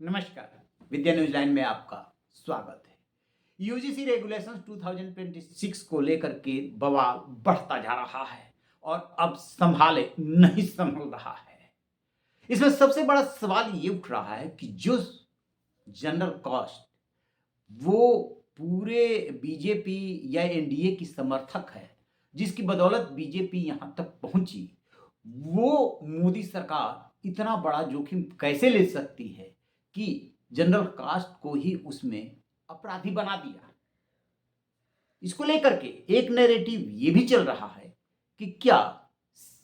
नमस्कार। विद्या news line में आपका स्वागत है। यूजीसी रेगुलेशंस 2026 को लेकर के बवाल बढ़ता जा रहा है और अब संभाले नहीं संभल रहा है। इसमें सबसे बड़ा सवाल ये उठ रहा है कि जो जनरल कास्ट वो पूरे बीजेपी या एनडीए की समर्थक है, जिसकी बदौलत बीजेपी यहां तक पहुंची, वो मोदी सरकार इतना बड़ा जोखिम कैसे ले सकती है कि जनरल कास्ट को ही उसमें अपराधी बना दिया। इसको लेकर के एक नैरेटिव ये भी चल रहा है कि क्या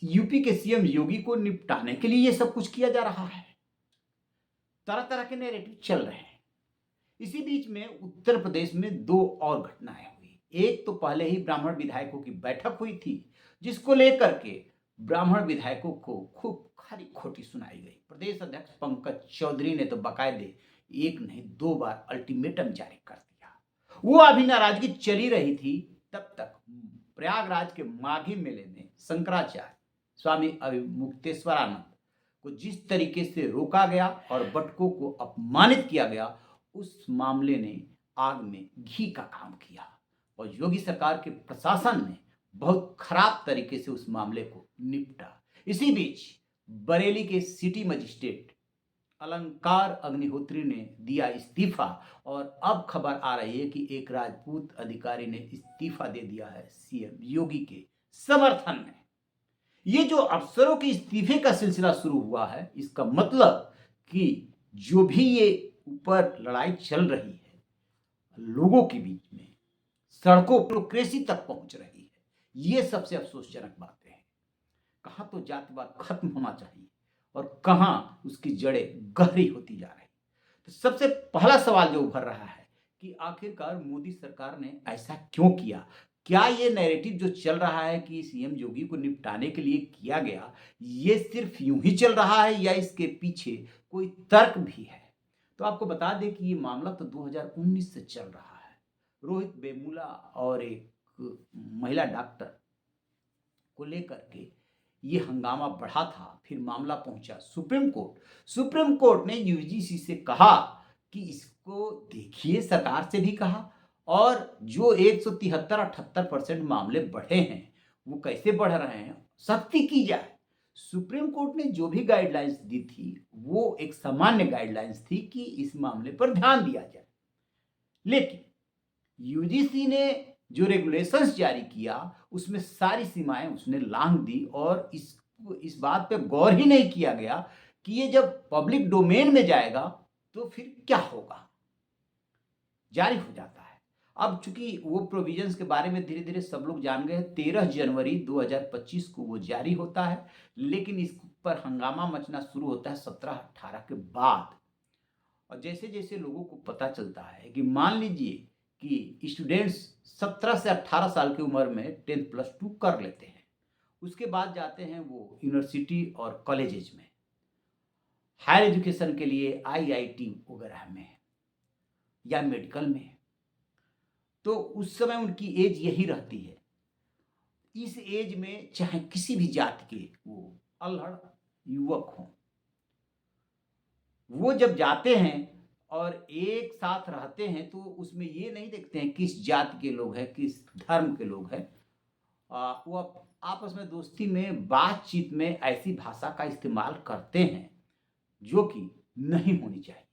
यूपी के सीएम योगी को निपटाने के लिए ये सब कुछ किया जा रहा है। तरह तरह के नैरेटिव चल रहे हैं। इसी बीच में उत्तर प्रदेश में दो और घटनाएं हुई। एक तो पहले ही ब्राह्मण विधायकों की बैठक हुई थी, जिसको लेकर के ब्राह्मण विधायकों को खूब खरी खोटी सुनाई गई। प्रदेश अध्यक्ष पंकज चौधरी ने तो बाकायदे एक नहीं दो बार अल्टीमेटम जारी कर दिया। वो अभी नाराजगी चली रही थी, तब तक प्रयागराज के माघी मेले में शंकराचार्य स्वामी मुक्तेश्वरानंद को जिस तरीके से रोका गया और बटकों को अपमानित किया गया, उस मामले ने आग में घी का काम किया और योगी सरकार के प्रशासन ने बहुत खराब तरीके से उस मामले को निपटा। इसी बीच बरेली के सिटी मजिस्ट्रेट अलंकार अग्निहोत्री ने दिया इस्तीफा और अब खबर आ रही है कि एक राजपूत अधिकारी ने इस्तीफा दे दिया है सीएम योगी के समर्थन में। ये जो अफसरों के इस्तीफे का सिलसिला शुरू हुआ है, इसका मतलब कि जो भी ये ऊपर लड़ाई चल रही है लोगों के बीच में, सड़कों ब्यूरोक्रेसी तक पहुंच रही है, ये सबसे अफसोसजनक बातें हैं। कहां तो जातिवाद खत्म होना चाहिए और कहां उसकी जड़ें गहरी होती जा रही। तो सबसे पहला सवाल जो उभर रहा है कि आखिरकार मोदी सरकार ने ऐसा क्यों किया। क्या ये नैरेटिव जो चल रहा है कि सीएम योगी को निपटाने के लिए किया गया, ये सिर्फ यूं ही चल रहा है या इसके पीछे कोई तर्क भी है। तो आपको बता दें कि ये मामला तो 2019 से चल रहा है। रोहित वेमुला और एक महिला डॉक्टर को लेकर के ये हंगामा बढ़ा था। फिर मामला पहुंचा सुप्रीम कोर्ट। सुप्रीम कोर्ट ने यूजीसी से कहा कि इसको देखिए, सरकार से भी कहा, और जो 173-78% मामले बढ़े हैं वो कैसे बढ़ रहे हैं, सख्ती की जाए। सुप्रीम कोर्ट ने जो भी गाइडलाइंस दी थी वो एक सामान्य गाइडलाइंस थी कि इस मामले पर ध्यान दिया जाए, लेकिन यूजीसी ने जो रेगुलेशंस जारी किया उसमें सारी सीमाएं उसने लांघ दी और इस बात पे गौर ही नहीं किया गया कि ये जब पब्लिक डोमेन में जाएगा तो फिर क्या होगा। जारी हो जाता है। अब चूंकि वो प्रोविजंस के बारे में धीरे धीरे सब लोग जान गए, 13 जनवरी 2025 को वो जारी होता है, लेकिन इस पर हंगामा मचना शुरू होता है 17-18 के बाद। और जैसे जैसे लोगों को पता चलता है कि मान लीजिए कि स्टूडेंट्स 17 से 18 साल की उम्र में 10+2 कर लेते हैं, उसके बाद जाते हैं वो यूनिवर्सिटी और कॉलेजेज में, हायर एजुकेशन के लिए आईआईटी वगैरह में या मेडिकल में, तो उस समय उनकी एज यही रहती है। इस एज में चाहे किसी भी जाति के वो अल्हड़ युवक हों, वो जब जाते हैं और एक साथ रहते हैं तो उसमें ये नहीं देखते हैं किस जाति के लोग हैं, किस धर्म के लोग हैं। वो आपस में दोस्ती में बातचीत में ऐसी भाषा का इस्तेमाल करते हैं जो कि नहीं होनी चाहिए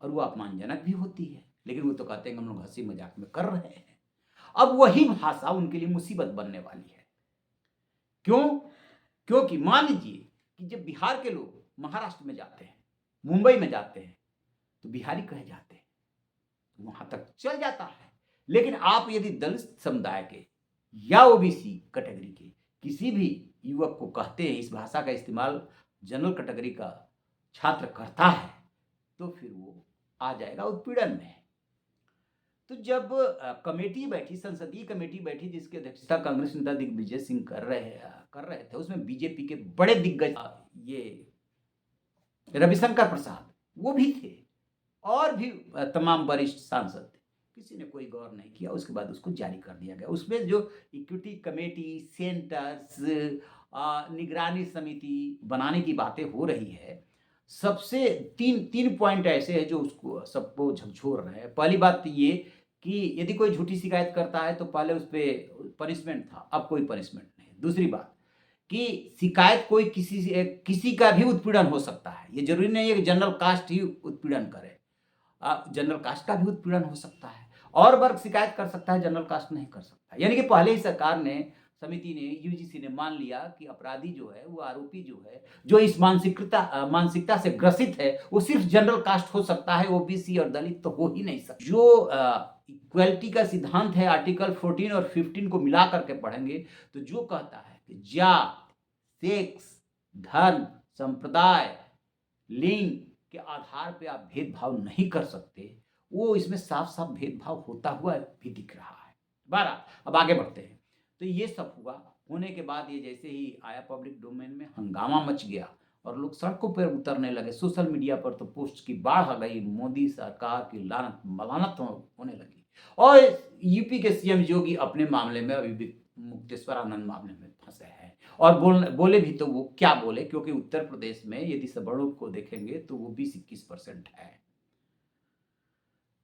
और वो अपमानजनक भी होती है, लेकिन वो तो कहते हैं हम लोग हंसी मजाक में कर रहे हैं। अब वही भाषा उनके लिए मुसीबत बनने वाली है। क्यों? क्योंकि मान लीजिए कि जब बिहार के लोग महाराष्ट्र में जाते हैं, मुंबई में जाते हैं, तो बिहारी कहे जाते हैं, तो वहां तक चल जाता है। लेकिन आप यदि दलित समुदाय के या ओबीसी कैटेगरी के किसी भी युवक को कहते हैं, इस भाषा का इस्तेमाल जनरल कैटेगरी का छात्र करता है, तो फिर वो आ जाएगा उत्पीड़न में। तो जब कमेटी बैठी, संसदीय कमेटी बैठी, जिसकी अध्यक्षता कांग्रेस नेता दिग्विजय सिंह कर रहे थे, उसमें बीजेपी के बड़े दिग्गज ये रविशंकर प्रसाद वो भी थे और भी तमाम वरिष्ठ सांसद थे। किसी ने कोई गौर नहीं किया, उसके बाद उसको जारी कर दिया गया। उसमें जो इक्विटी कमेटी, सेंटर्स, निगरानी समिति बनाने की बातें हो रही है, सबसे तीन तीन पॉइंट ऐसे हैं जो उसको सबको झकझोर रहे हैं। पहली बात तो ये कि यदि कोई झूठी शिकायत करता है तो पहले उस पे पनिशमेंट था, अब कोई पनिशमेंट नहीं। दूसरी बात कि शिकायत कोई किसी का भी उत्पीड़न हो सकता है। ये ज़रूरी नहीं है कि जनरल कास्ट ही उत्पीड़न करे। जनरल कास्ट का भी उत्पीड़न हो सकता है और वर्ग शिकायत कर सकता है, जनरल कास्ट नहीं कर सकता। यानी कि पहले ही सरकार ने, समिति ने, यूजीसी ने मान लिया कि अपराधी जो है, वो आरोपी जो है, जो इस मानसिकता से ग्रसित है, वो सिर्फ जनरल कास्ट हो सकता है, ओबीसी और दलित तो हो ही नहीं सकता। जो इक्वलिटी का सिद्धांत है, आर्टिकल 14 और 15 को मिला करके पढ़ेंगे तो जो कहता है कि जात, सेक्स, धर्म, संप्रदाय, लिंग के आधार पे आप भेदभाव नहीं कर सकते, वो इसमें साफ-साफ भेदभाव होता हुआ भी दिख रहा है। बहरहाल, अब आगे बढ़ते हैं। तो ये सब हुआ, होने के बाद ये जैसे ही आया पब्लिक डोमेन में, हंगामा मच गया और लोग सड़कों पर उतरने लगे। सोशल मीडिया पर तो पोस्ट की बाढ़ आ गई, मोदी सरकार की लानत मलानत होने लगी। और यूपी के सीएम योगी अपने मामले में अभी भी मुक्तेश्वर आनंद मामले में फंसे हैं। और बोले भी तो वो क्या बोले, क्योंकि उत्तर प्रदेश में यदि सवर्णों को देखेंगे तो वो 20-21% है।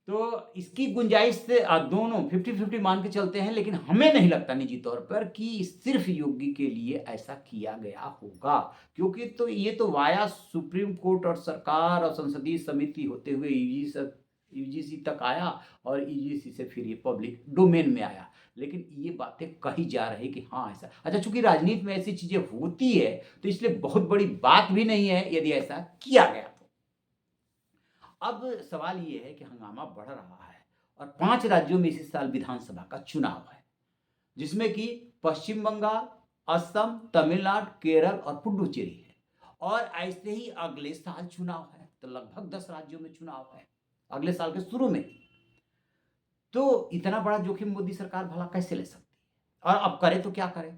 तो इसकी गुंजाइश से दोनों 50-50 मान के चलते हैं, लेकिन हमें नहीं लगता निजी तौर पर कि सिर्फ योगी के लिए ऐसा किया गया होगा, क्योंकि तो ये तो वाया सुप्रीम कोर्ट और सरकार और संसदीय समिति होते हुए यूजीसी तक आया और यूजीसी से फिर ये पब्लिक डोमेन में आया। लेकिन ये बातें कही जा रही कि हाँ ऐसा, अच्छा चूंकि राजनीति में ऐसी चीजें होती है तो इसलिए बहुत बड़ी बात भी नहीं है यदि ऐसा किया गया तो। अब सवाल ये है कि हंगामा बढ़ रहा है और 5 राज्यों में इसी साल विधानसभा का चुनाव है, जिसमें कि पश्चिम बंगाल, असम, तमिलनाडु, केरल और पुडुचेरी है। और ऐसे ही अगले साल चुनाव है, तो लगभग 10 राज्यों में चुनाव है अगले साल के शुरू में। तो इतना बड़ा जोखिम मोदी सरकार भला कैसे ले सकती है, और अब करे तो क्या करे।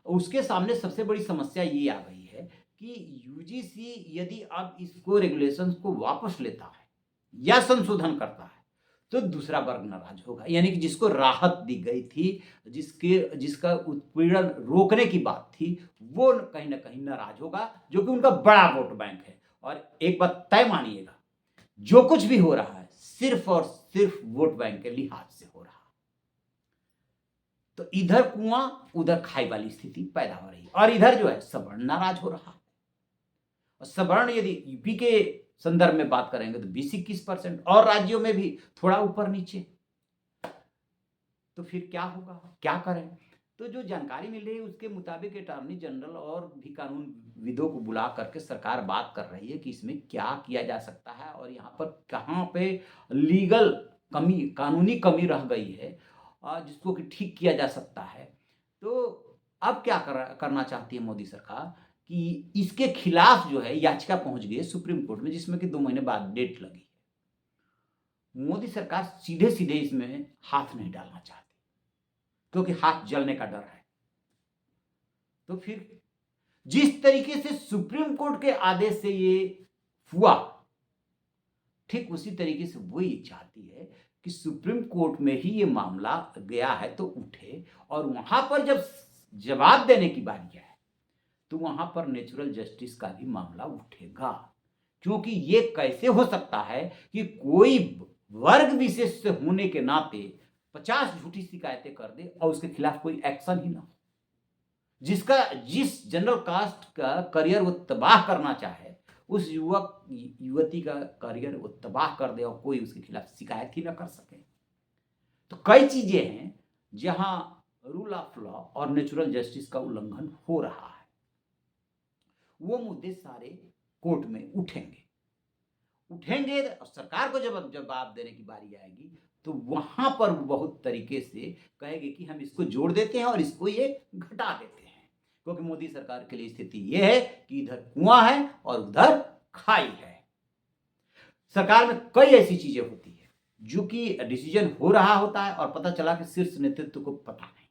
उसके सामने सबसे बड़ी समस्या ये आ गई है कि यूजीसी यदि अब इसको रेगुलेशंस को वापस लेता है या संशोधन करता है तो दूसरा वर्ग नाराज होगा, यानी कि जिसको राहत दी गई थी, जिसका उत्पीड़न रोकने की बात थी, वो कहीं ना कहीं नाराज होगा, जो कि उनका बड़ा वोट बैंक है। और एक बात तय मानिएगा, जो कुछ भी हो रहा है सिर्फ और सिर्फ वोट बैंक के लिहाज से हो रहा है। तो इधर कुआं उधर खाई वाली स्थिति पैदा हो रही है, और इधर जो है सवर्ण नाराज हो रहा है। और सवर्ण यदि यूपी के संदर्भ में बात करेंगे तो 20-21%, और राज्यों में भी थोड़ा ऊपर नीचे। तो फिर क्या होगा, क्या करें। तो जो जानकारी मिल रही है उसके मुताबिक अटॉर्नी जनरल और भी कानून विदों को बुला करके सरकार बात कर रही है कि इसमें क्या किया जा सकता है और यहाँ पर कहाँ पे लीगल कमी, कानूनी कमी रह गई है जिसको कि ठीक किया जा सकता है। तो अब क्या करना चाहती है मोदी सरकार कि इसके खिलाफ जो है याचिका पहुंच गई है सुप्रीम कोर्ट में, जिसमें कि 2 महीने बाद डेट लगी है। मोदी सरकार सीधे सीधे इसमें हाथ नहीं डालना चाहती, क्योंकि हाथ जलने का डर है। तो फिर जिस तरीके से सुप्रीम कोर्ट के आदेश से ये हुआ, ठीक उसी तरीके से वो ये चाहती है कि सुप्रीम कोर्ट में ही ये मामला गया है तो उठे, और वहां पर जब जवाब देने की बारी आए तो वहां पर नेचुरल जस्टिस का भी मामला उठेगा। क्योंकि ये कैसे हो सकता है कि कोई वर्ग विशेष से होने के नाते 50 झूठी शिकायतें कर दे और उसके खिलाफ कोई एक्शन ही ना हो। जिस जनरल कास्ट का करियर वो तबाह करना चाहे, उस युवक युवती का करियर वो तबाह कर दे और कोई उसके खिलाफ शिकायत ही ना कर सके। तो कई चीजें हैं जहां रूल ऑफ लॉ और नेचुरल जस्टिस का उल्लंघन हो रहा है। वो मुद्दे सारे कोर्ट में उठेंगे और सरकार को जब जवाब देने की बारी आएगी तो वहां पर बहुत तरीके से कहेगी कि हम इसको जोड़ देते हैं और इसको ये घटा देते हैं, क्योंकि मोदी सरकार के लिए स्थिति ये है कि इधर कुआं है और उधर खाई है। सरकार में कई ऐसी चीजें होती है जो कि डिसीजन हो रहा होता है और पता चला कि शीर्ष नेतृत्व को पता नहीं,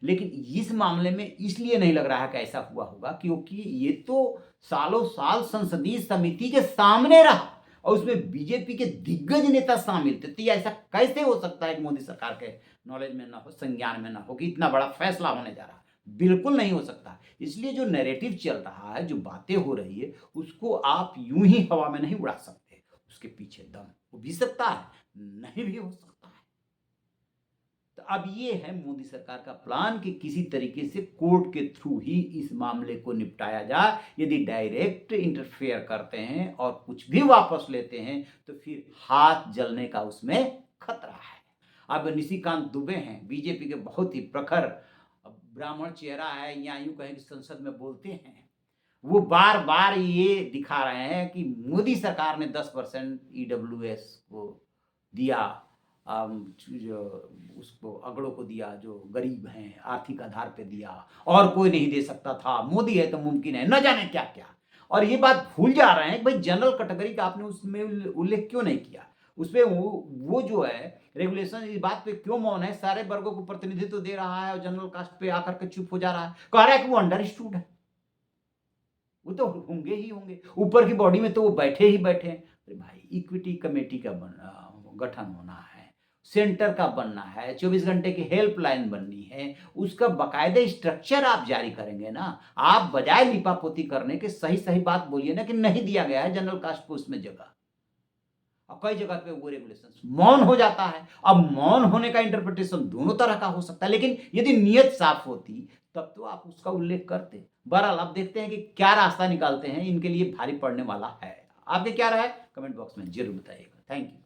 लेकिन इस मामले में इसलिए नहीं लग रहा है कि ऐसा हुआ होगा क्योंकि ये तो सालों साल संसदीय समिति के सामने रहा और उसमें बीजेपी के दिग्गज नेता शामिल थे। तो ऐसा कैसे हो सकता है कि मोदी सरकार के नॉलेज में ना हो, संज्ञान में ना हो कि इतना बड़ा फैसला होने जा रहा है। बिल्कुल नहीं हो सकता। इसलिए जो नैरेटिव चल रहा है, जो बातें हो रही है, उसको आप यूं ही हवा में नहीं उड़ा सकते। उसके पीछे दम हो भी सकता है, नहीं भी हो सकता है। तो अब ये है मोदी सरकार का प्लान कि किसी तरीके से कोर्ट के थ्रू ही इस मामले को निपटाया जाए। यदि डायरेक्ट इंटरफेयर करते हैं और कुछ भी वापस लेते हैं तो फिर हाथ जलने का उसमें खतरा है। अब निशिकांत दुबे हैं, बीजेपी के बहुत ही प्रखर ब्राह्मण चेहरा है, या यूं कहें कि संसद में बोलते हैं। वो बार बार ये दिखा रहे हैं कि मोदी सरकार ने 10% ईडब्ल्यूएस को दिया, जो उसको अगड़ों को दिया, जो गरीब हैं, आर्थिक आधार पे दिया, और कोई नहीं दे सकता था, मोदी है तो मुमकिन है, न जाने क्या क्या। और ये बात भूल जा रहे हैं कि भाई जनरल कैटेगरी का आपने उसमें उल्लेख क्यों नहीं किया। उसपे वो जो है रेगुलेशन इस बात पे क्यों मौन है, सारे वर्गों को प्रतिनिधित्व दे रहा है और जनरल कास्ट पे आकर के चुप हो जा रहा है, कह रहा है कि वो अंडरस्टूड है, वो तो होंगे ही होंगे, ऊपर की बॉडी में तो वो बैठे ही बैठे हैं। अरे भाई, इक्विटी कमेटी का गठन होना है, सेंटर का बनना है, 24 घंटे की हेल्पलाइन बननी है, उसका बाकायदे स्ट्रक्चर आप जारी करेंगे ना। आप बजाय लिपापोती करने के सही सही बात बोलिए ना कि नहीं दिया गया है जनरल कास्ट को उसमें जगह। और कई जगह पे वो रेगुलेशन मौन हो जाता है। अब मौन होने का इंटरप्रिटेशन दोनों तरह का हो सकता है, लेकिन यदि नियत साफ होती तब तो आप उसका उल्लेख करते। बहरहाल अब देखते हैं कि क्या रास्ता निकालते हैं, इनके लिए भारी पड़ने वाला है। आपके क्या राय है कमेंट बॉक्स में जरूर बताइएगा। Thank you.